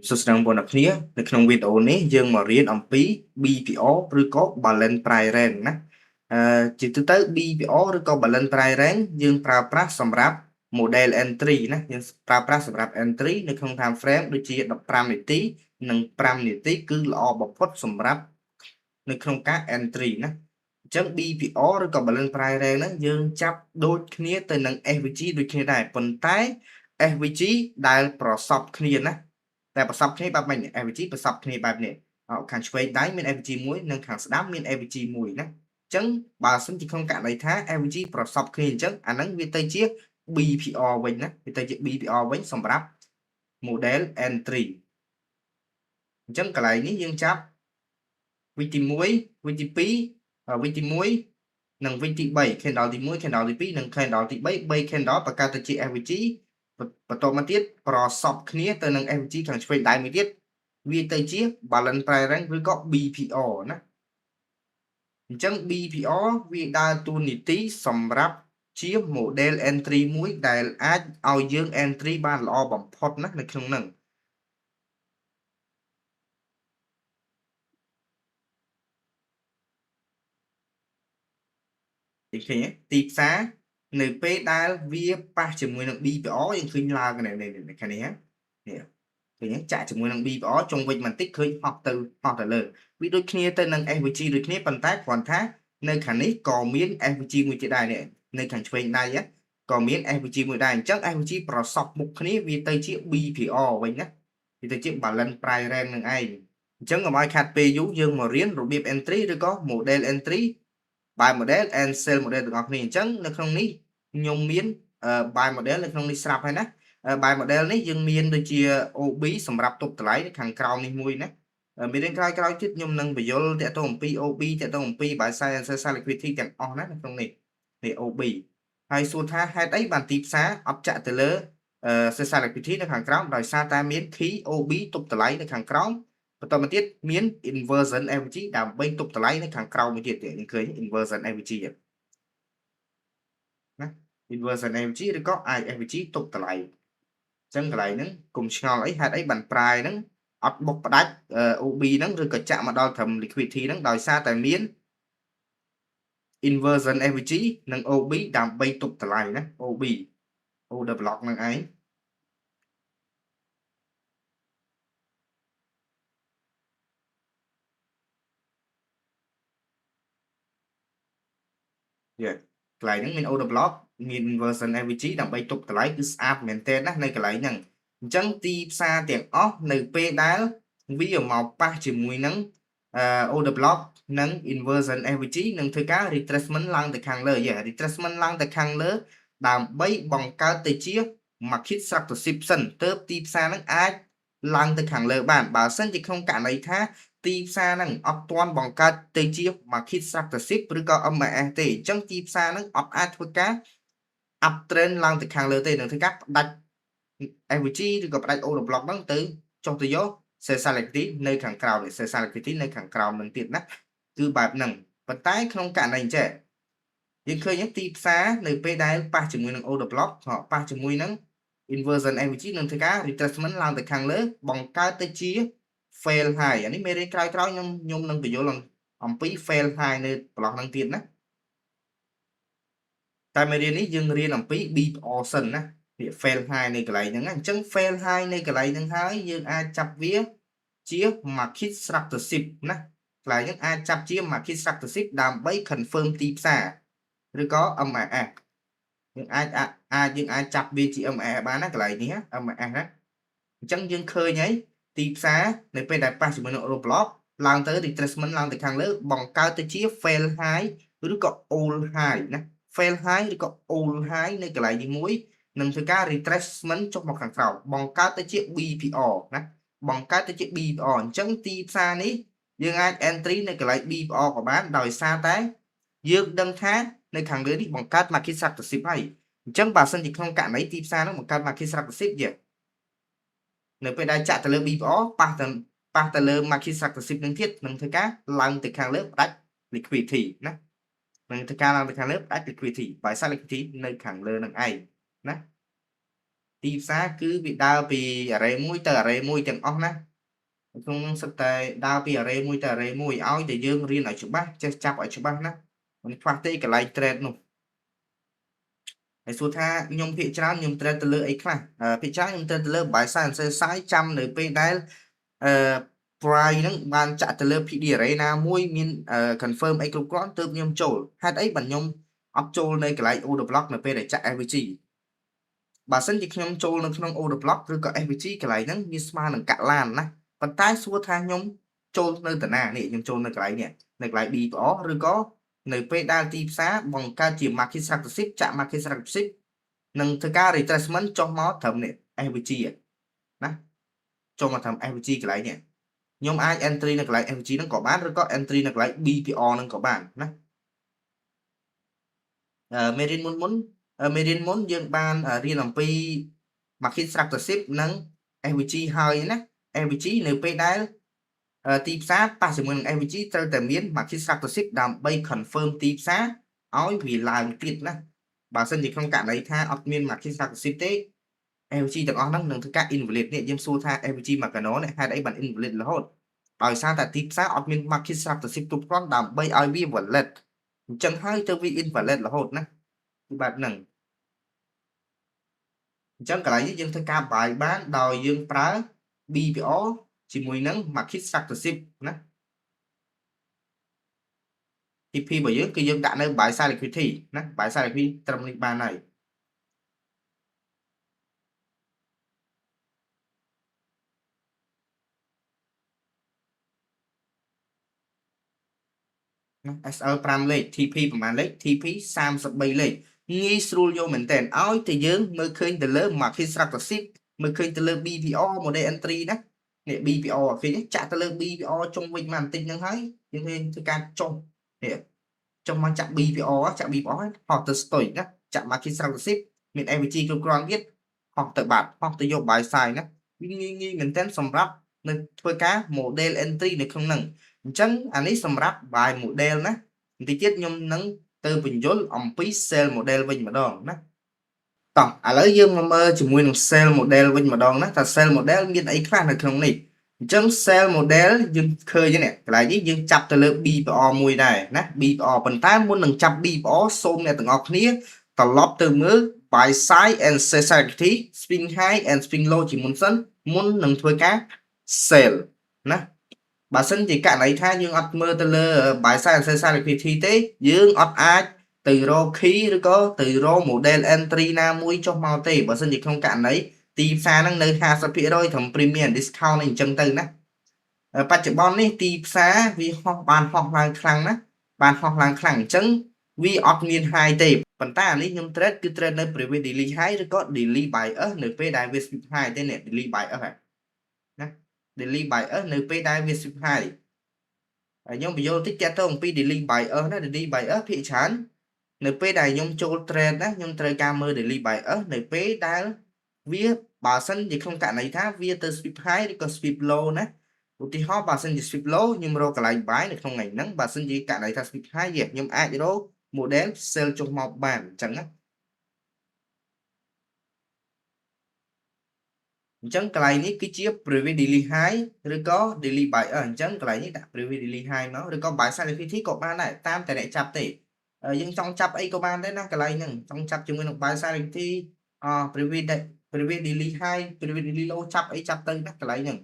សួស្តីបងប្អូនអរគ្នានៅក្នុងវីដេអូនេះយើងមករៀនអំពី BPO ឬក៏ Balance Price Range ណាជាទូទៅ BPO ឬក៏ Balance Price Range យើងប្រើប្រាស់សម្រាប់ model entry ណាយើងប្រើប្រាស់សម្រាប់ entry នៅក្នុង time frame ដូចជា15នាទីនិង5នាទីគឺល្អបំផុតសម្រាប់នៅក្នុងការ entry ណាអញ្ចឹង BPO ឬក៏ Balance Price Range ហ្នឹងយើងចាប់ដូចគ្នាទៅនឹង SVG ដូចគ្នាដែរប៉ុន្តែ SVG ដែលប្រសពគ្នាណាតែប្រសពគ្នាបែបម៉េច AVG ប្រសពគ្នាបែបនេះខាងឆ្វេងដៃមាន AVG មួយនិងខាងស្ដាំមាន AVG មួយណាអញ្ចឹងបើសិនជាក្នុងករណីថា AVG ប្រសពគ្នាអញ្ចឹងអាហ្នឹងវាទៅជា BPR វិញណាវាទៅជា BPR វិញសម្រាប់ model entry អញ្ចឹងកន្លែងនេះយើងចាប់វិធី1វិធី2វិធី1និងវិធី3 candle ទី1 candle ទី2និង candle ទី3 candle បង្កើតទៅជា AVG បន្តមកទៀតប្រសពគ្នាទៅនឹង FG ខាងឆ្វេងដៃមួយទៀតវាទៅជា balance price range ឬក៏ BPR ណាអញ្ចឹង BPR វាដើរតួនាទីសម្រាប់ជា model entry មួយដែលអាចឲ្យយើង entry បានល្អបំផុតណានៅក្នុងហ្នឹងឃើញទេទីផ្សារនៅពេលដែលវាប៉ះជាមួយនឹង BPR យើងឃើញឡើងនៅខាងនេះនេះឃើញចាក់ជាមួយនឹង BPR ចុងវិញបន្តិចឃើញហោះទៅលើវាដូចគ្នាទៅនឹង SVG ដូចគ្នាប៉ុន្តែគ្រាន់ថានៅខាងនេះក៏មាន SVG មួយទៀតដែរនេះនៅខាងឆ្វេងដៃក៏មាន SVG មួយដែរអញ្ចឹង SVG ប្រសពមុខគ្នាវាទៅជា BPR វិញណាវាទៅជា balance price range នឹងឯងអញ្ចឹងកុំឲ្យខាត់ពេលយូរយើងមករៀនរបៀប entry ឬក៏ model entry buy model and sell model ទាំងអស់គ្នាអញ្ចឹងនៅក្នុងនេះខ្ញុំមាន buy model នៅក្នុងនេះស្រាប់ហើយណា buy model នេះយើងមានដូចជា OB សម្រាប់ទប់តម្លៃខាងក្រោមនេះមួយណាមេរៀនក្រោយទៀតខ្ញុំនឹងបញ្យល់តាក់ទងអំពី OB តាក់ទងអំពី buy side and sell side liquidity ទាំងអស់ណានៅក្នុងនេះ OB ហើយសួរថាហេតុអីបានទីផ្សារអត់ចាក់ទៅលើsell side liquidity នៅខាងក្រោមដោយសារតែមាន key OB ទប់តម្លៃនៅខាងក្រោមបន្តមកទៀតមាន inversion FG ដើម្បីទប់តម្លៃនៅខាងក្រោមមួយទៀតយើងឃើញ inversion FG ណា inversion FG ឬក៏ IFG ទប់តម្លៃអញ្ចឹងកន្លែងហ្នឹងកុំឆ្ងល់អីហេតុអីបានប្រាយហ្នឹងអត់បុកផ្ដាច់ OB ហ្នឹងឬក៏ចាក់មកដល់ត្រឹម liquidity ហ្នឹងដោយសារតែមាន inversion FG និង OB ដើម្បីទប់តម្លៃណា OB order block ហ្នឹងឯងកន្លែងហ្នឹងមាន order block មាន inversion FG ដើម្បីទប់តម្លៃគឺស្អាតមែនទែនណានៅកន្លែងហ្នឹងអញ្ចឹងទីផ្សារទាំងអស់នៅពេលដែលវាមកប៉ះជាមួយនឹងorder block និង inversion FG នឹងធ្វើការ retracement ឡើងទៅខាងលើ retracement ឡើងទៅខាងលើដើម្បីបង្កើតទៅជា market structure សិនទើបទីផ្សារហ្នឹងអាចឡើងទៅខាងលើបានបើសិនជាក្នុងករណីថាទីផ្សារហ្នឹងអត់ទាន់បង្កើតទៅជា market structure ឬក៏ MAS ទេអញ្ចឹងទីផ្សារហ្នឹងអត់អាចធ្វើការ up trend ឡើងទៅខាងលើទេនឹងធ្វើការផ្ដាច់ FVG ឬក៏ផ្ដាច់ order block ហ្នឹងទៅចុះទៅយក sell liquidity នៅខាងក្រោម sell liquidity នៅខាងក្រោមនឹងទៀតណាគឺបែបហ្នឹងប៉ុន្តែក្នុងករណីអញ្ចឹងយើងឃើញទីផ្សារនៅពេលដែលប៉ះជាមួយនឹង order block ប៉ះជាមួយនឹង inversion FVG នឹងធ្វើការ retracement ឡើងទៅខាងលើបង្កើតទៅជា fail high អានេះមេរៀនក្រោយខ្ញុំនឹងបញ្យល់អំពី fail high នៅប្លុកហ្នឹងទៀតណាតែមេរៀននេះយើងរៀនអំពី BPR សិនណាពាក្យ fail high នៅកន្លែងហ្នឹងអញ្ចឹង fail high នៅកន្លែងហ្នឹងហើយយើងអាចចាប់វាជា market structure ណាកន្លែងហ្នឹងអាចចាប់ជា market structure ដើម្បី confirm ទីផ្សារឬក៏ MAS យើងអាចចាប់វាជា MAS បានណាកន្លែងនេះ MAS ណាអញ្ចឹងយើងឃើញហើយទីផ្សារនៅពេលដែលប៉ះជាមួយនឹង order block ឡើងទៅ retracement ឡើងទៅខាងលើបង្កើតទៅជា fail high ឬក៏ all high ណា fail high ឬក៏ all high នៅកន្លែងនេះមួយនឹងធ្វើការ retracement ចុះមកខាងក្រោមបង្កើតទៅជា BPR ណាបង្កើតទៅជា BPR អញ្ចឹងទីផ្សារនេះយើងអាច entry នៅកន្លែង BPR ក៏បានដោយសារតែយើងដឹងថានៅខាងលើនេះបង្កើត market structure ហើយអញ្ចឹងបើសិនជាក្នុងករណីទីផ្សារនោះបង្កើត market structure នៅពេលដែលចាក់ទៅលើ BPR ប៉ះទៅលើ market structure នឹងទៀតនឹងធ្វើការឡើងទៅខាងលើផ្ដាច់ liquidity ណានឹងធ្វើការឡើងទៅខាងលើផ្ដាច់ liquidity បើសារ liquidity នៅខាងលើនឹងឯងណា ទីផ្សារគឺវាដើរពី array មួយទៅ array មួយទាំងអស់ណាក្នុងនឹងសិតតែដើរពី array មួយទៅ array មួយឲ្យតែយើងរៀនឲ្យច្បាស់ចេះចាប់ឲ្យច្បាស់ណាមិនខ្វះទេកន្លែង thread នោះហើយសួរថាខ្ញុំភាគច្រើនខ្ញុំ thread ទៅលើអីខ្លះភាគច្រើនខ្ញុំ thread ទៅលើ Bicep exercise ចាំនៅពេលដែលprice ហ្នឹងបានចាក់ទៅលើ PD array ណាមួយមាន confirm អីគ្រប់គ្រាន់ទើបខ្ញុំចូលហេតុអីបើខ្ញុំអត់ចូលនៅកន្លែង order block នៅពេលដែលចាក់ FVG បើសិនជាខ្ញុំចូលនៅក្នុង order block ឬក៏ FVG កន្លែងហ្នឹងវាស្មើនឹងកាក់ឡានណាប៉ុន្តែសួរថាខ្ញុំចូលនៅតាណានេះខ្ញុំចូលនៅកន្លែងនេះនៅកន្លែង BPO ឬក៏នៅពេលដែលទីផ្សារបង្កើតជា market structure ចាក់ market structure នឹងធ្វើការ retracement ចុះមកត្រឹមនេះ FVG ណាចុះមកត្រឹម FVG កន្លែងនេះខ្ញុំអាច entry នៅកន្លែង FVG ហ្នឹងក៏បានឬក៏ entry នៅកន្លែង BPO ហ្នឹងក៏បានណាមេរៀនមុនយើងបានរៀនអំពី market structure និង FVG ហើយណា FVG នៅពេលដែលទីផ្សារប៉ះជាមួយនឹង FVG ត្រូវតែមាន market structure ដើម្បី confirm ទីផ្សារឲ្យវាឡើងទៀតណាបើសិនជាក្នុងករណីថាអត់មាន market structure ទេ FVG ទាំងអស់ហ្នឹងនឹងធ្វើការ invalid នេះយើងសួរថា FVG មកកាណូនេះហេតុអីបាន invalid រហូតដោយសារតែទីផ្សារអត់មាន market structure គ្រប់គ្រាន់ដើម្បីឲ្យវា valid អញ្ចឹងហើយទៅវា invalid រហូតណាគឺបែបហ្នឹងអញ្ចឹងកន្លែងនេះយើងធ្វើការបាយបានដោយយើងប្រើ BPO ជាមួយនឹង market structure ណា TP របស់យើងគឺយើងដាក់នៅ buy side liquidity ណា buy side liquidity ត្រឹមនេះបានហើយណា SL 5លេខ TP ប្រហែលលេខ TP 33លេខងាយស្រួលយកមែនតើឲ្យតែយើងមើលឃើញទៅលើ market structure មើលឃើញទៅលើ BPO model entry ណានេះ BPO ឃើញចាក់ទៅលើ BPO ចុងវិញមកបន្តិចហ្នឹងហើយយើងឃើញធ្វើការចុះនេះចុះមកចាក់ BPO ចាក់ BPO ហោះទៅ stoy ណាចាក់ market structure មាន FVG គ្រប់គ្រាន់ទៀតហោះទៅបាត់ហោះទៅយក buy side ណាវាងាយមែនតើសម្រាប់នៅធ្វើការ model entry នៅក្នុងហ្នឹងអញ្ចឹងអានេះសម្រាប់ buy model ណាបន្តិចទៀតខ្ញុំនឹងទៅបញ្យល់អំពី sell model វិញម្ដងណាតោះឥឡូវយើងមកមើលជាមួយនឹង sell model វិញម្ដងណាថា sell model មានអីខ្លះនៅក្នុងនេះអញ្ចឹង sell model យើងឃើញនេះកន្លែងនេះយើងចាប់ទៅលើ BPO មួយដែរណា BPO ប៉ុន្តែមុននឹងចាប់ BPO សូមអ្នកទាំងអស់គ្នាត្រឡប់ទៅមើល buy side and sell activity swing high and swing low ជាមុនសិនមុននឹងធ្វើការ sell ណាបើសិនជាករណីថាយើងអត់មើលទៅលើ buy side and sell activity ទេយើងអត់អាចទៅរក key ឬក៏ទៅរក model entry ណាមួយចុះមកទេបើសិនជាក្នុងករណីទីផ្សារហ្នឹងនៅ 50% ត្រឹម premium discount អីអញ្ចឹងទៅណាបច្ចុប្បន្ននេះទីផ្សារវាហោះឡើងខ្លាំងណាបានហោះឡើងខ្លាំងអញ្ចឹងវាអត់មាន high ទេប៉ុន្តែអានេះខ្ញុំ trade គឺ trade នៅ previous daily high ឬក៏ daily bias នៅពេលដែលវា sweep high ទេនេះ daily bias ណា daily bias នៅពេលដែលវា sweep high ហើយខ្ញុំបញ្យល់តិចតទៅអំពី daily bias ណា daily bias ភាគច្រើននៅពេលដែលខ្ញុំចូល trade ណាខ្ញុំត្រូវការមើល daily bias នៅពេលដែលវាបើសិនជាក្នុងករណីថាវាទៅ sweep high ឬក៏ sweep low ណាឧទាហរណ៍បើសិនជា sweep low ខ្ញុំរកកន្លែង buy នៅក្នុងថ្ងៃហ្នឹងបើសិនជាករណីថា sweep high ខ្ញុំអាចរក model sell ចុះមកបានអញ្ចឹងណាអញ្ចឹងកន្លែងនេះគឺជា previous daily high ឬក៏ daily buy អញ្ចឹងកន្លែងនេះដាក់ previous daily high មកឬក៏ buy side activity ក៏បានដែរតាមតែអ្នកចាប់ទេយើងចង់ចាប់អីក៏បានដែរណាកន្លែងហ្នឹងចង់ចាប់ជាមួយនឹង buy side activity previous daily high previous daily low ចាប់អីចាប់ទៅណាកន្លែងហ្នឹង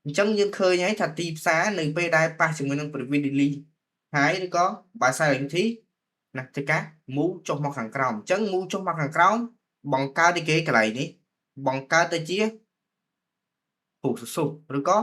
អញ្ចឹងយើងឃើញហើយថាទីផ្សារនៅពេលដែលប៉ះជាមួយនឹង previous daily high ឬក៏ buy side activity ណាធ្វើការ move ចុះមកខាងក្រោមអញ្ចឹង move ចុះមកខាងក្រោមបង្កើតឲ្យគេកន្លែងនេះបង្កើតទៅជាពុកសុសឬក៏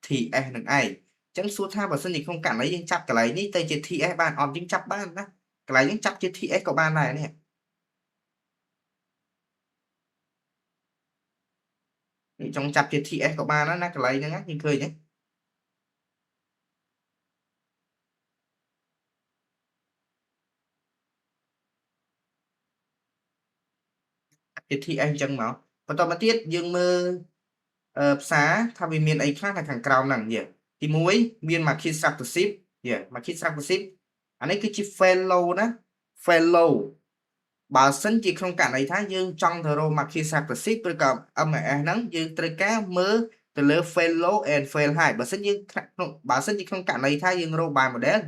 TS នឹងឯងអញ្ចឹងសួរថាបើសិនជាក្នុងករណីយើងចាប់កន្លែងនេះទៅជា TS បានអត់យើងចាប់បានណាកន្លែងនេះចាប់ជា TS ក៏បានដែរនេះចង់ចាប់ជា TS ក៏បានណាកន្លែងហ្នឹងយើងឃើញទេជា TS អញ្ចឹងមកបន្តមកទៀតយើងមើលផ្សារថាវាមានអីខ្លះនៅខាងក្រោមហ្នឹងទី1មាន market structure market structure អានេះគឺជា fail low ណា fail low បើសិនជាក្នុងករណីថាយើងចង់ទៅរក market successive ឬក៏ MAS ហ្នឹងយើងត្រូវការមើលទៅលើ fail low and fail high បើសិនជាក្នុងករណីថាយើងរក buy model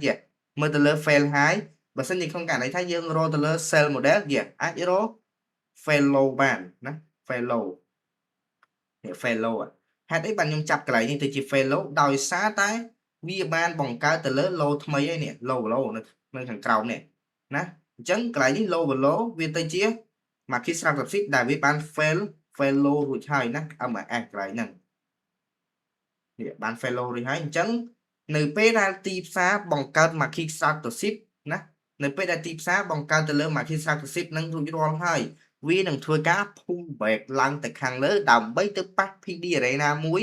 មើលទៅលើ fail high បើសិនជាក្នុងករណីថាយើងរកទៅលើ sell model អាចរក fail low បានណា fail low ហេតុអីបានខ្ញុំចាប់កន្លែងនេះទៅជា fail low ដោយសារតែវាបានបង្កើតទៅលើ low ថ្មីហើយនេះ low នៅខាងក្រោមនេះណាអញ្ចឹងកន្លែងនេះ low វាទៅជា market successive ដែលវាបាន fail low រួចហើយណា MAS កន្លែងហ្នឹងនេះបាន fail low រួចហើយអញ្ចឹងនៅពេលដែលទីផ្សារបង្កើត market successive ណានៅពេលដែលទីផ្សារបង្កើតទៅលើ market successive នឹងរួចរាល់ហើយវានឹងធ្វើការ pull back ឡើងទៅខាងលើដើម្បីទៅប៉ះ PD array ណាមួយ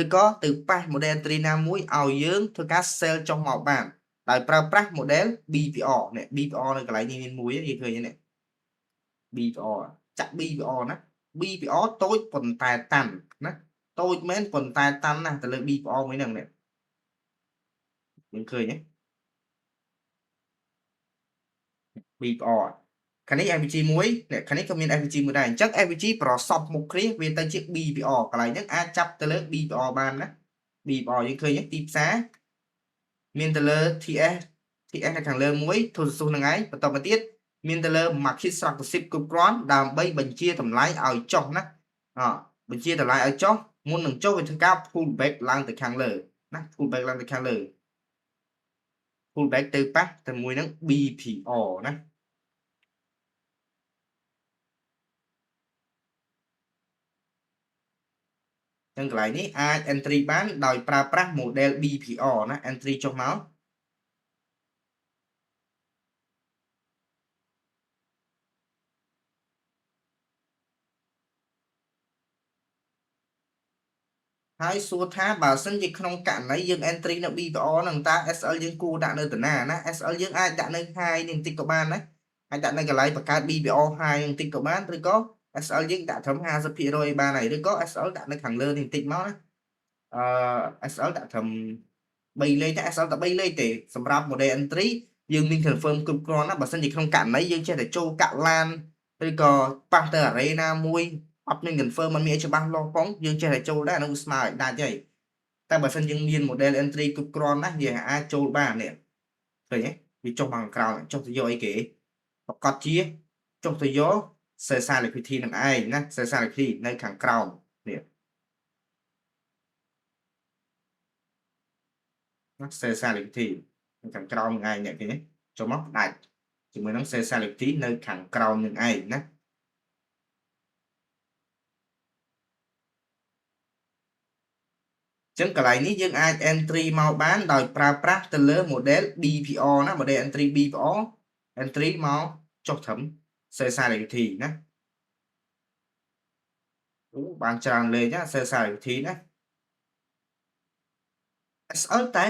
ឬក៏ទៅប៉ះ model entry ណាមួយឲ្យយើងធ្វើការ sell ចុះមកបានដោយប្រើប្រាស់ model BPR នេះ BPR នៅកន្លែងនេះមានមួយយើងឃើញនេះ BPR ចាក់ BPR ណា BPR តូចប៉ុន្តែតាន់ណាតូចមែនប៉ុន្តែតាន់ណាស់ទៅលើ BPR មួយហ្នឹងនេះយើងឃើញទេ BPR ខាងនេះ FVG មួយខាងនេះក៏មាន FVG មួយដែរអញ្ចឹង FVG ប្រសពមុខគ្នាវាទៅជា BPR កន្លែងហ្នឹងអាចចាប់ទៅលើ BPR បានណា BPR យើងឃើញទេទីផ្សារមានទៅលើ TS នៅខាងលើមួយធូរសុសហ្នឹងឯងបន្តមកទៀតមានទៅលើ market successive គ្រប់គ្រាន់ដើម្បីបញ្ជាតម្លៃឲ្យចុះណាបញ្ជាតម្លៃឲ្យចុះមុននឹងចុះវាធ្វើការ pull back ឡើងទៅខាងលើណា pull back ឡើងទៅខាងលើ pull back ទៅប៉ះទៅមួយនឹង BPR ណាចឹងកន្លែងនេះអាច entry បានដោយប្រើប្រាស់ model BPR ណា entry ចុះមកហើយសួរថាបើសិនជាក្នុងករណីយើង entry នៅ BPR ហ្នឹងតើ SL យើងគួរដាក់នៅតាណាណា SL យើងអាចដាក់នៅ high នេះបន្តិចក៏បានណាអាចដាក់នៅកន្លែងបង្កើត BPR high បន្តិចក៏បានឬក៏ SL យើងដាក់ត្រឹម 50% បានហើយឬក៏ SL ដាក់នៅខាងលើនេះបន្តិចមកណាSL ដាក់ត្រឹម3លេខតែ SL តែ3លេខទេសម្រាប់ model entry យើងមាន confirm គ្រប់គ្រាន់ណាបើសិនជាក្នុងករណីយើងចេះតែចូលកាក់ឡានឬក៏ប៉ះទៅ array ណាមួយអត់មាន confirm มันមានច្បាស់លាស់ផងយើងចេះតែចូលដែរអានោះស្មើឲ្យដាច់ហើយតែបើសិនយើងមាន model entry គ្រប់គ្រាន់ណាយើងអាចចូលបាននេះឃើញទេវាចុះមកក្រោមចុះទៅយកអីគេប្រកាសជាចុះទៅយក Sesa liquidity នឹងឯងណា Sesa liquidity នៅខាងក្រោមនេះSesa liquidity នៅខាងក្រោមនឹងឯងអ្នកគេចុះមកផ្ដាច់ជាមួយនឹង Sesa liquidity នៅខាងក្រោមនឹងឯងណាចឹងកន្លែងនេះយើងអាច entry មកបានដោយប្រើប្រាស់ទៅលើ model BPR ណា model entry BPR entry មកចុះត្រឹម Sesa liquidity ណាបានច្រើនលេខណា Sesa liquidity ណា SL តែ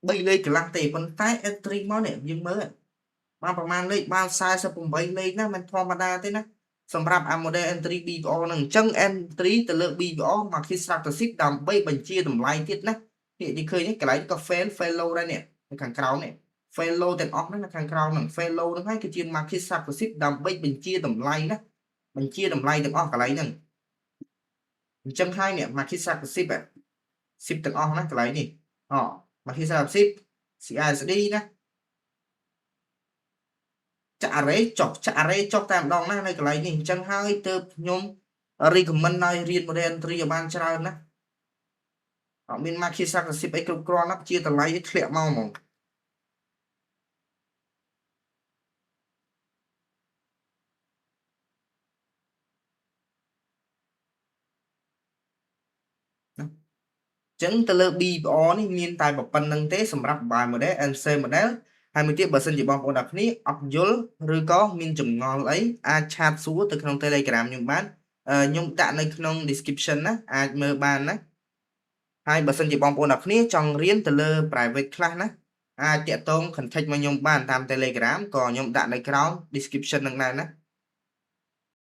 3លេខកន្លះទេប៉ុន្តែ entry មកនេះយើងមើលបានប្រហែលលេខបាន48លេខណាមិនធម្មតាទេណាសម្រាប់ model entry BPR ហ្នឹងអញ្ចឹង entry ទៅលើ BPR market successive ដើម្បីបញ្ជាតម្លៃទៀតណានេះយើងឃើញកន្លែងក៏ fail low ដែរនេះនៅខាងក្រោមនេះ fail low ទាំងអស់ហ្នឹងនៅខាងក្រោមហ្នឹង fail low ហ្នឹងហើយគឺជា market successive ដើម្បីបញ្ជាតម្លៃណាបញ្ជាតម្លៃទាំងអស់កន្លែងហ្នឹងអញ្ចឹងហើយនេះ market successive ទាំងអស់ណាកន្លែងនេះmarket successive CISD ណាចាក់ array ចុះចាក់ array ចុះតែម្ដងណានៅកន្លែងនេះអញ្ចឹងហើយទើបខ្ញុំ recommend ឲ្យរៀន model entry ឲ្យបានច្រើនណាអត់មាន market successive អីគ្រប់គ្រាន់ណាជាតម្លៃធ្លាក់មកហ្មងចឹងទៅលើ BPR នេះមានតែប៉ុណ្្នឹងទេសម្រាប់ buy model and sell model ហើយមួយទៀតបើសិនជាបងប្អូនអ្នកគ្នាអត់យល់ឬក៏មានចម្ងល់អីអាចឆាតសួរទៅក្នុង Telegram ខ្ញុំបានខ្ញុំដាក់នៅក្នុង description ណាអាចមើលបានណាហើយបើសិនជាបងប្អូនអ្នកគ្នាចង់រៀនទៅលើ private class ណាអាចតាក់ទង contact មកខ្ញុំបានតាម Telegram ក៏ខ្ញុំដាក់នៅក្រោម description នឹងដែរណា